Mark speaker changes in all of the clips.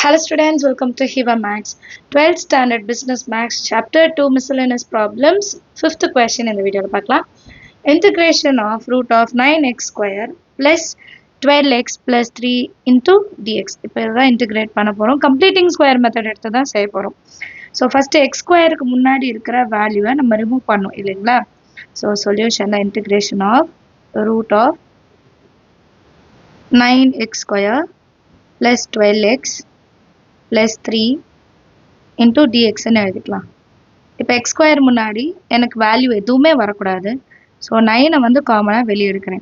Speaker 1: Hello students, welcome to Hiva Max 12th Standard Business Max Chapter 2 Miscellaneous Problems 5th question in the video பார்க்கலாம். Integration of root of 9x square plus 12x plus 3 into dx. இப்போ இதான் integrate பண்ண போறோம். Completing square method எடுத்து தான் செய்ய போறோம். So first x squareக்கு முன்னாடி இருக்கிற வேல்யூவை நம்ம remove பண்ணோம் இல்லைங்களா? So solution integration of root of 9x square plus 12x plus 3 into dx ன்னு எழுதிக்கலாம். இப்போ x square முன்னாடி எனக்கு வேல்யூ எதுவுமே வரக்கூடாது. ஸோ 9 வந்து காமனாக வெளியே எடுக்கிறேன்.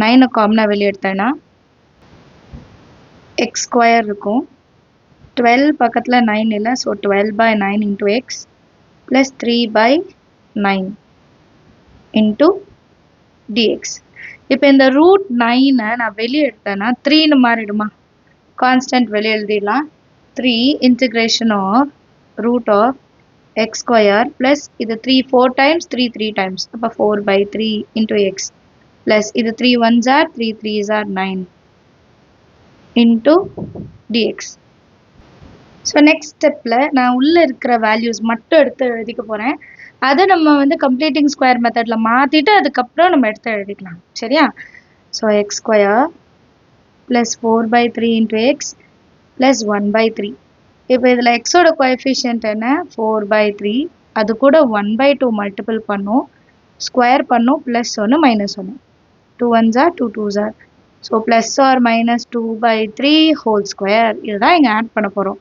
Speaker 1: 9 காமனாக வெளியே எடுத்தேன்னா x square இருக்கும். 12 பக்கத்தில் 9 இல்லை. So 12 by 9 into x plus 3 by 9 into dx. இப்போ இந்த ரூட் 9 நான் வெளியே எடுத்தேன்னா 3ன்னு மாறிடுமா? கான்ஸ்டன்ட் வெளியே எழுதிடலாம். 3 integration of root of x square plus இது 3 4 times 3 3 times அப்போ 4 by 3 into x plus இது 3 1s are 3 3s are 9 into dx. So next ஸ்டெப்பில் நான் உள்ளே இருக்கிற வேல்யூஸ் மட்டும் எடுத்து எழுதிக்க போகிறேன். அதை நம்ம வந்து கம்ப்ளீட்டிங் ஸ்கொயர் மெத்தடில் மாற்றிட்டு அதுக்கப்புறம் நம்ம எடுத்து எழுதிக்கலாம். சரியா? So X square plus 4 by 3 into x plus 1 by 3. இப்போ இதில் எக்ஸோட கோஎஃபிஷியன்ட் என்ன? 4 by 3. அது கூட 1 by 2 மல்டிபிள் பண்ணும், ஸ்கொயர் பண்ணும், plus 1 minus 1. 2 1s are 2 2s are. So plus or minus 2 by 3 whole square. இதுதான் இங்கே ஆட் பண்ண போகிறோம்.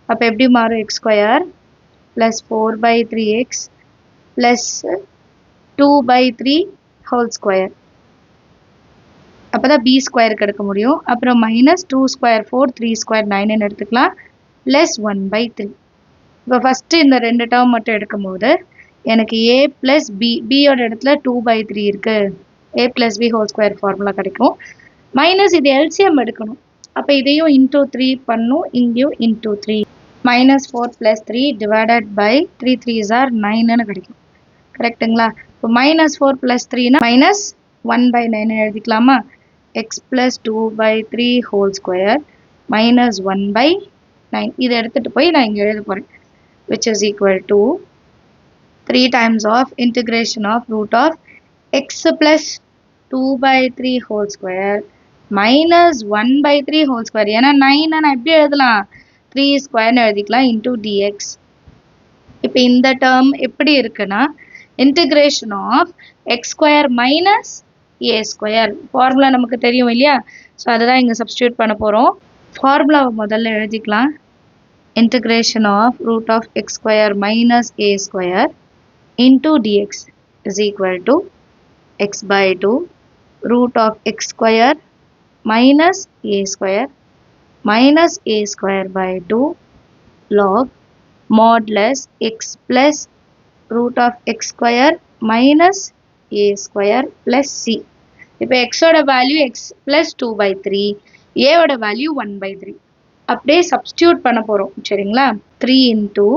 Speaker 1: அப்போ எப்படி மாறும்? X square plus 4 by 3x plus 2 by 3 whole square. அப்போ தான் பி ஸ்கொயருக்கு எடுக்க முடியும். அப்புறம் மைனஸ் 2 ஸ்கொயர் 4 3 ஸ்கொயர் 9ன்னு எடுத்துக்கலாம். Plus 1 by 3. இப்போ ஃபஸ்ட்டு இந்த ரெண்டு டேர்ம் மட்டும் எடுக்கும் போது எனக்கு ஏ ப்ளஸ் பி, பியோட இடத்துல 2 by 3 இருக்குது. A plus B whole square formula கிடைக்கும். மைனஸ் இது எல்சிஎம் எடுக்கணும். அப்போ இதையும் இன்டூ 3 பண்ணும், இங்கேயும் into 3. Minus 4 plus 3 divided by 3 3s are 9ன்னு கிடைக்கும். கரெக்டுங்களா? இப்போ மைனஸ் 4 ப்ளஸ் 3னா மைனஸ் 1 by 9 எழுதிக்கலாமா? x plus 2 by 3 whole square minus 1 by 9. இதை எடுத்துட்டு போய் நான் இங்கே எழுத போகிறேன். which is equal to 3 times of integration of root of x plus 2 by 3 whole square minus 1 by 3 whole square. ஏன்னா 9 நான் எப்படி எழுதலாம்? 3 ஸ்கொயர்னு எழுதிக்கலாம் into dx. இப்போ இந்த டேர்ம் எப்படி இருக்குன்னா integration of x square minus a square. Formula நமக்கு தெரியும் இல்லையா? ஸோ அதுதான் இங்கே சப்ஸ்டியூட் பண்ண போகிறோம். ஃபார்முலாவை முதல்ல எழுதிக்கலாம். integration of root of x square minus a square into dx is equal to x by 2 root of x square minus a square by 2 log modulus x plus root of x square minus a square plus c. இப்போ x ஓட value x plus 2 by 3, a ஓட value 1 by 3. அப்படியே substitute பண்ண போகிறோம். சரிங்களா? 3 into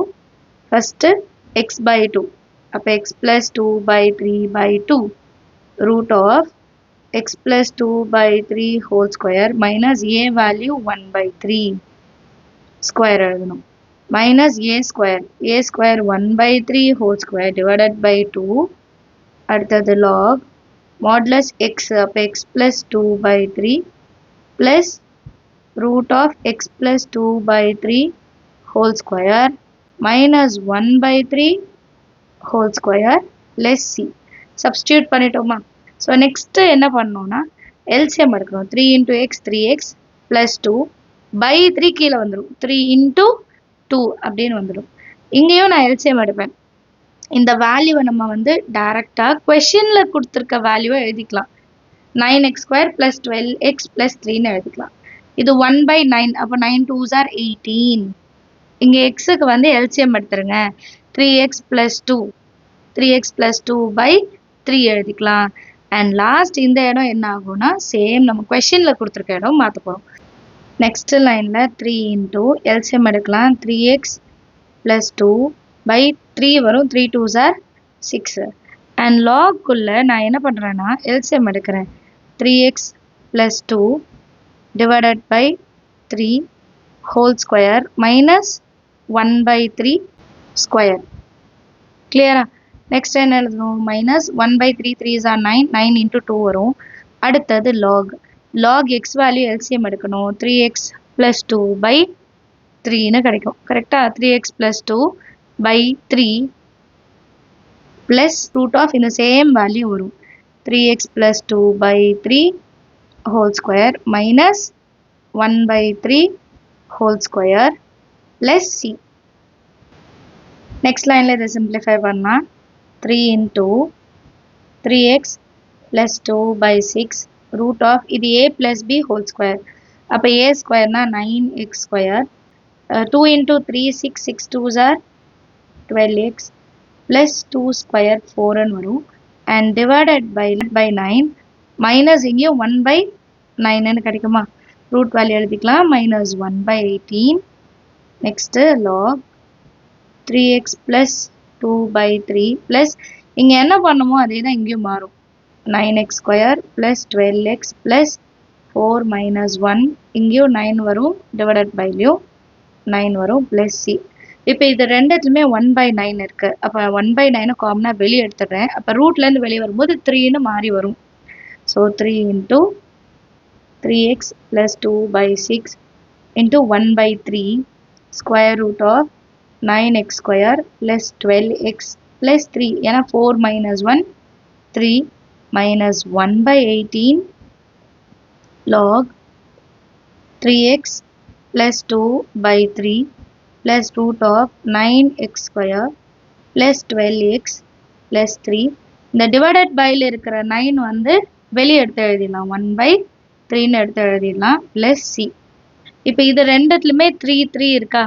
Speaker 1: first x by 2. அப்போ x plus 2 by 3 by 2 root of x plus 2 by 3 whole square minus a value 1 by 3 square எழுதணும். minus a square 1 by 3 whole square divided by 2. அடுத்தது log modulus x, அப்போ x plus 2 by 3 plus root of x plus 2 by 3 whole square minus 1 by 3 whole square plus c. substitute பண்ணிட்டோமா? So next என்ன பண்ணோன்னா LCM எடுக்கணும். 3 into x 3x plus 2 by 3 கீழே வந்துடும். 3 into 2 அப்படின்னு வந்துடும். இங்கேயும் நான் எல்சிஎம் எடுப்பேன். இந்த வேல்யூவை நம்ம வந்து டைரெக்டாக கொஷினில் கொடுத்துருக்க வேல்யூவை எழுதிக்கலாம். 9x square plus 12x plus 3ன்னு எழுதிக்கலாம். இது 1 by 9. அப்போ 9 2s are 18. இங்கே எக்ஸுக்கு வந்து எல்சிஎம் எடுத்துருங்க. 3x plus 2 by 3 எழுதிக்கலாம். அண்ட் லாஸ்ட் இந்த இடம் என்ன ஆகும்னா சேம் நம்ம கொஷினில் கொடுத்துருக்க இடம் மாற்ற போகிறோம். நெக்ஸ்ட் லைனில் 3 into எல்சிஎம் எடுக்கலாம். 3x plus 2 by 3 வரும். 3 2s are 6. அண்ட் லாக்குள்ளே நான் என்ன பண்ணுறேன்னா எல்சிஎம் எடுக்கிறேன். 3x plus 2 divided by 3 whole square minus 1 by 3 square. Clear? Next என்ன எழுதணும்? minus 1 by 3, 3 is 9, 9 into 2 வரும். அடுத்தது log. log x value LCM எடுக்கணும். 3x plus 2 by 3 னு கிடைக்கும். கரெக்டா? 3x plus 2 by 3 plus root of in the same value வரும். 3x plus 2 by 3 whole square minus 1 by 3 whole square plus c. Next line இதை simplify பண்ணா 3 into 3x plus 2 by 6 root of இது a plus b whole square. அப்ப a square na 9x square. 2 into 3 6 6 2s are 12x plus 2 square 4 ன்னு வரும். And divided by 9 minus இங்கேயும் 1 by 9 ன்னு கிடைக்குமா? root value எழுதிக்கலாம் minus 1 by 18. Next log 3x plus 2 by 3 plus இங்க என்ன பண்ணுமோ அதே தான் இங்கேயும் மாறும். 9x square plus 12x plus 4 minus 1 இங்கேயும் 9 வரும் divided by 9 வரும் plus c. இப்போ இது ரெண்டுத்துலயுமே 1 by 9 இருக்கு. அப்ப 1 by 9 காமனா வெளியே எடுத்துடுறேன். அப்ப ரூட்ல இருந்து வெளியே வரும்போது 3 ன்னு மாறி வரும். So 3 into 3x plus 2 by 6 into 1 by 3 square root of 9x square plus 12x plus 3. ஏன்னா 4 minus 1 3 minus 1 by 18 log 3x plus 2 by 3 plus root of 9x square plus 12x plus 3. இந்த divided byல இருக்கிற 9 வந்து வெளியே எடுத்து எழுதிடலாம். 1 by 3 ன்னு எடுத்து எழுதிடலாம் plus c. இப்போ இது ரெண்டுத்துலயுமே 3 3 இருக்கா?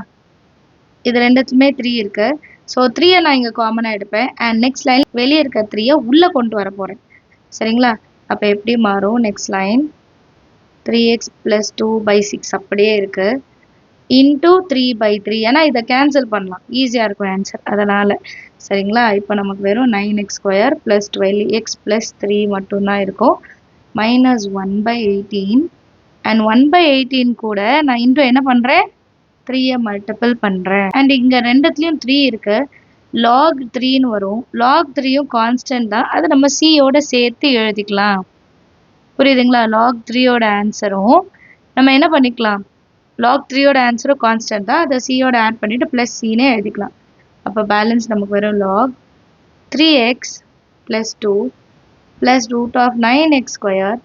Speaker 1: இது ரெண்டுத்துலயுமே 3 இருக்கு. ஸோ 3 நான் இங்க காமனா எடுப்பேன். அண்ட் நெக்ஸ்ட் லைன் வெளியே இருக்க 3 உள்ள கொண்டு வர போறேன். சரிங்களா? அப்ப எப்படி மாறும்? Next line 3x plus 2 by 6 அப்படியே இருக்கு. into 3 by 3. ஏன்னா இதை கேன்சல் பண்ணலாம். ஈஸியா இருக்கும் ஆன்சர். அதனால சரிங்களா? இப்போ நமக்கு வெறும் 9x square plus 12x plus 3 மட்டும்தான் இருக்கும். minus 1 by 18 and 1 by 18 கூட நான் இன்னும் என்ன பண்றேன்? 3 மல்டிபிள் பண்றேன். அண்ட் இங்க ரெண்டுத்துலயும் 3 இருக்கு. log 3 ன்னு வரும். log 3யும் கான்ஸ்டன்ட் தான். அது நம்ம c யோட சேர்த்து எழுதிக்கலாம். புரியுதுங்களா? log 3 யோட ஆன்சரும் நம்ம என்ன பண்ணிக்கலாம்? log 3 யோட ஆன்சரும் கான்ஸ்டன்ட் தான். அதை c யோட ஆட் பண்ணிட்டு பிளஸ் c னே எழுதிக்கலாம். அப்ப பேலன்ஸ் நமக்கு வரும் log 3x plus 2 plus root of 9x square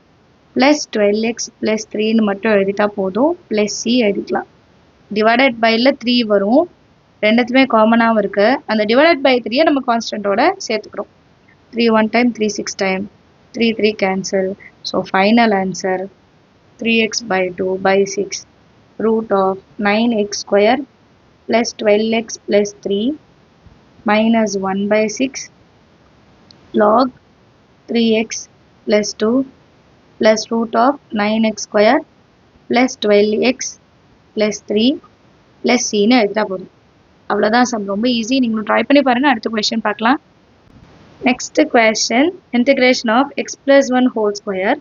Speaker 1: plus 12x plus 3 ன்னு மட்டும் எழுதிட்டா போதும். plus c எழுதிக்கலாம். divided byல 3 வரும். ரெண்டுத்துமே காமனாவும் இருக்கு. அந்த divided by 3 நம்ம கான்ஸ்டன்ட்டோட சேர்த்துக்கிறோம். 3 1 time 3 6 time 3 3 cancel. So final answer 3x by 2 by 6 root of 9x square plus 12x plus 3 minus 1 by 6 log 3x plus 2 plus root of 9x square plus 12x plus 3 plus c ன்னு எழுதிட்டா போதும். அவ்வளோதான் some. ரொம்ப easy. நீங்களும் try பண்ணி பாருங்க. அடுத்த question பார்க்கலாம். Next question integration of x plus 1 whole square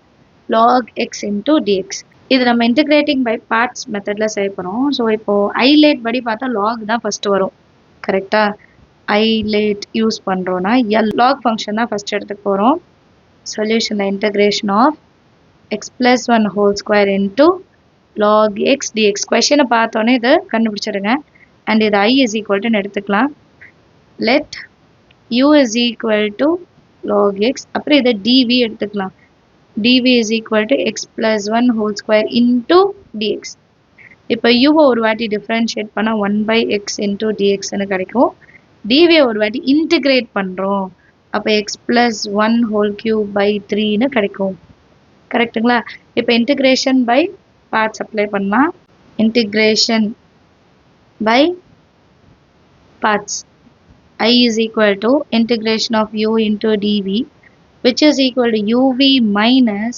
Speaker 1: log x into dx. இது நம்ம இன்டகிரேட்டிங் பை பார்ட்ஸ் மெத்தட்ல செய்ய போறோம். ஸோ இப்போ ஐலேட் படி பார்த்தா log தான் ஃபர்ஸ்ட் வரும். கரெக்டா? ஐலேட் யூஸ் பண்றோம்னா log ஃபங்க்ஷன் தான் ஃபர்ஸ்ட் எடுத்துக்க போறோம். சொல்யூஷன்ல integration of x plus 1 whole square into log x dx. கொஸ்டினை பார்த்தோன்னே இதை கண்டுபிடிச்சிடுங்க. அண்ட் இது I is equal to எடுத்துக்கலாம். let u is equal to log x. அப்புறம் இதை dv எடுத்துக்கலாம். dv is equal to x plus 1 whole square into dx. இப்போ u ஒரு வாட்டி டிஃபரன்ஷியேட் பண்ணா 1 by x into dx ன்னு கிடைக்கும். dv ஒரு வாட்டி இன்டிகிரேட் பண்றோம். அப்ப x plus 1 whole cube by 3 ன்னு கிடைக்கும். கரெக்ட்டுங்களா? இப்போ இன்டிகிரேஷன் பை பார்ட்ஸ் அப்ளை பண்ணலாம். Integration by parts. I is equal to integration of u into dv, which is equal to uv minus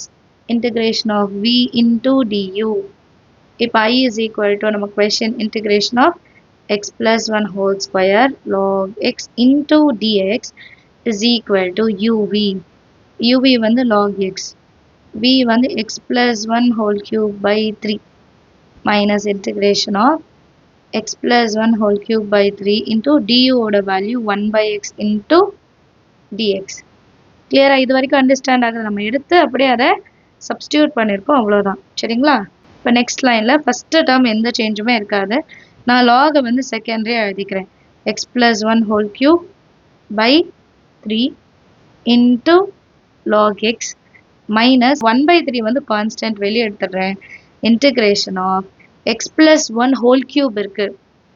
Speaker 1: integration of v into du. If I is equal to நம்ம question integration of x plus 1 whole square log x into dx is equal to uv. uv வந்து log x, v வந்து x plus 1 whole cube by 3. minus integration of x plus 1 whole cube by 3 into du ஓட value 1 by x into dx. clear இது வரைக்கும் understand ஆகுது. நம்ம எடுத்து அப்படியே அதை substitute பண்ணிருக்கோம் அவ்வளவுதான். சரிங்களா? இப்போ next lineல first term எந்த சேஞ்சுமே இருக்காது. நான் log வந்து secondary எழுதிக்கிறேன். x plus 1 whole cube by 3 into log x minus 1 by 3 வந்து constant வெளியே எடுத்துடுறேன். integration of x plus 1 whole cube இருக்கு.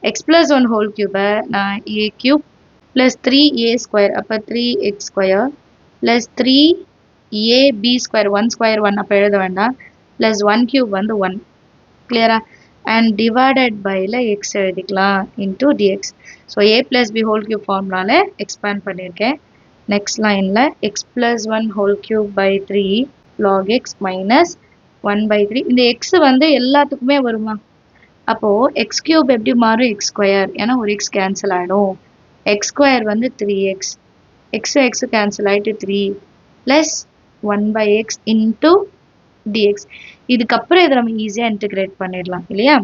Speaker 1: x plus 1 whole cube நான் a cube plus 3a square அப்ப 3x square plus 3ab square 1 square 1 அப்ப எழுத வேண்டாம் plus 1 cube வந்து 1 clear and divided by x எழுதிக்கலாம் into dx. so a plus b whole cube formulaல expand பண்ணிருக்கேன். next lineல x plus 1 whole cube by 3 log x minus 1 by 3 இந்த x வந்து எல்லாத்துக்குமே வருமா? அப்போ x cube எப்படி மாறும்? x square ஏன்னா ஒரு x cancel ஆயிடும். x square வந்து 3x x cancel ஆயிட்டு 3 plus 1 by x into dx. இதுக்கப்புறம் இதை நம்ம ஈஸியா இன்டகிரேட் பண்ணிடலாம் இல்லையா?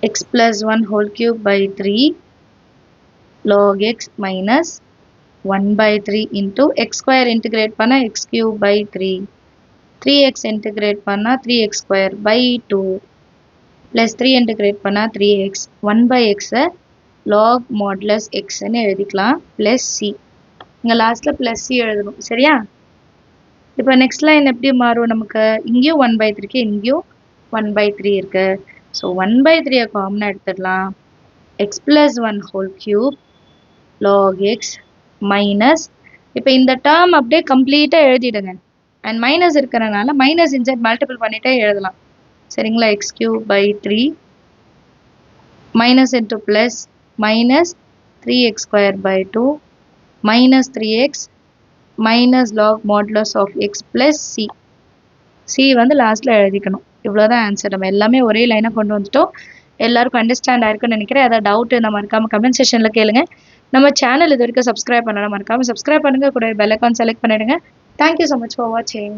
Speaker 1: x plus 1 whole cube by 3 log x minus 1 by 3 into x square integrate பண்ணா x cube by 3 3x integrate பண்ணா 3x square by 2 plus 3 integrate பண்ணா 3x 1 by x log modulus x ன்னு எழுதிக்கலாம் plus c. இங்க லாஸ்ட்ல plus c எழுதணும். சரியா? இப்போ next line எப்படி மாறும்? நமக்கு இங்கேயும் 1 by 3 இருக்கு, இங்கேயும் 1 by 3 இருக்கு. so 1 by 3 காமனா எடுத்துடலாம். x plus 1 whole cube log x minus இப்போ இந்த term அப்படியே கம்ப்ளீட்டா எழுதிடுங்க. and minus இருக்கறனால minus inside multiple பண்ணிட்டே எழுதலாம். சரிங்களா? x cube by 3 minus into plus minus 3x square by 2 minus 3x minus log modulus of x plus c. c வந்து லாஸ்ட்ல எழுதிக்கணும். இவ்வளவுதான் ஆன்சர். நம்ம எல்லாமே ஒரே லைனா கொண்டு வந்துட்டோம். எல்லாருக்கும் அண்டர்ஸ்டாண்ட் ஆயிருக்குன்னு நினைக்கிறேன். ஏதாவது டவுட் இருந்தா மறக்காம கமெண்ட் செக்ஷன்ல கேளுங்க. நம்ம சேனல் இது வரைக்கும் சப்ஸ்கிரைப் பண்ணலாம், மறக்காம சப்ஸ்கிரைப் பண்ணுங்க. கூட பெல் ஐகான் செலக்ட் பண்ணிடுங்க. Thank you so much for watching.